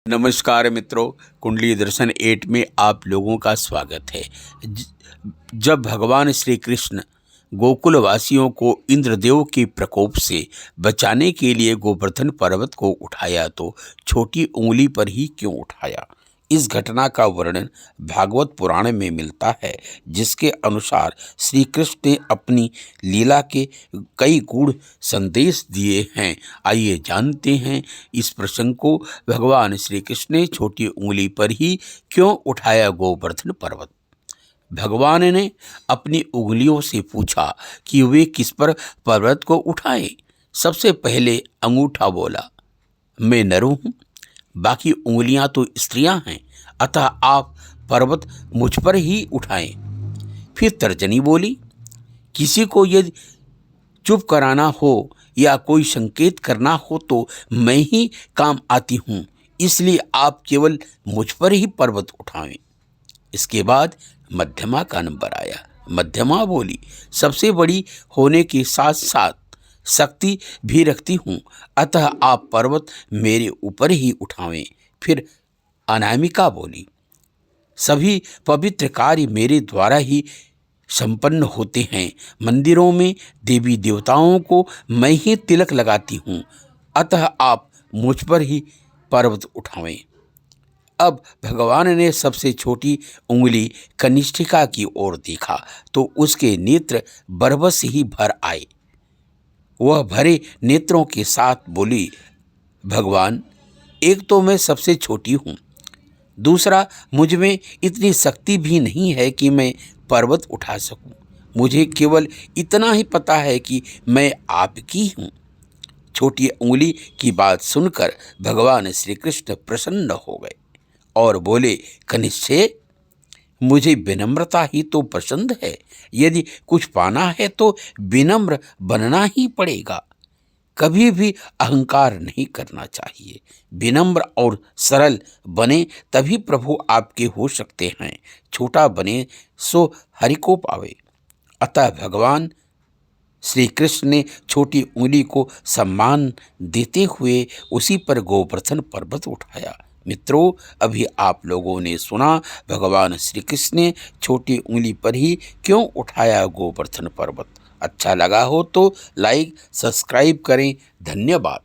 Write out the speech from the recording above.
नमस्कार मित्रों, कुंडली दर्शन 8 में आप लोगों का स्वागत है। जब भगवान श्री कृष्ण गोकुल वासियों को इंद्रदेव के प्रकोप से बचाने के लिए गोवर्धन पर्वत को उठाया तो छोटी उंगली पर ही क्यों उठाया? इस घटना का वर्णन भागवत पुराण में मिलता है, जिसके अनुसार श्री कृष्ण ने अपनी लीला के कई गूढ़ संदेश दिए हैं। आइए जानते हैं इस प्रसंग को। भगवान श्री कृष्ण ने छोटी उंगली पर ही क्यों उठाया गोवर्धन पर्वत? भगवान ने अपनी उंगलियों से पूछा कि वे किस पर पर्वत को उठाएं। सबसे पहले अंगूठा बोला, मैं नर हूं, बाकी उंगलियां तो स्त्रियां हैं, अतः आप पर्वत मुझ पर ही उठाएं। फिर तर्जनी बोली, किसी को यदि चुप कराना हो या कोई संकेत करना हो तो मैं ही काम आती हूं, इसलिए आप केवल मुझ पर ही पर्वत उठाएं। इसके बाद मध्यमा का नंबर आया। मध्यमा बोली, सबसे बड़ी होने के साथ साथ शक्ति भी रखती हूं, अतः आप पर्वत मेरे ऊपर ही उठावें। फिर अनामिका बोली, सभी पवित्र कार्य मेरे द्वारा ही संपन्न होते हैं। मंदिरों में देवी देवताओं को मैं ही तिलक लगाती हूं, अतः आप मुझ पर ही पर्वत उठावें। अब भगवान ने सबसे छोटी उंगली कनिष्ठिका की ओर देखा तो उसके नेत्र बरबस ही भर आए। वह भरे नेत्रों के साथ बोली, भगवान, एक तो मैं सबसे छोटी हूँ, दूसरा मुझ में इतनी शक्ति भी नहीं है कि मैं पर्वत उठा सकूं। मुझे केवल इतना ही पता है कि मैं आपकी हूँ। छोटी उंगली की बात सुनकर भगवान श्री कृष्ण प्रसन्न हो गए और बोले, कनिष्ठे, मुझे विनम्रता ही तो पसंद है। यदि कुछ पाना है तो विनम्र बनना ही पड़ेगा। कभी भी अहंकार नहीं करना चाहिए। विनम्र और सरल बने तभी प्रभु आपके हो सकते हैं। छोटा बने सो हरि को पावे। अतः भगवान श्री कृष्ण ने छोटी उंगली को सम्मान देते हुए उसी पर गोवर्धन पर्वत उठाया। मित्रों, अभी आप लोगों ने सुना भगवान श्री कृष्ण ने छोटी उंगली पर ही क्यों उठाया गोवर्धन पर्वत। अच्छा लगा हो तो लाइक सब्सक्राइब करें। धन्यवाद।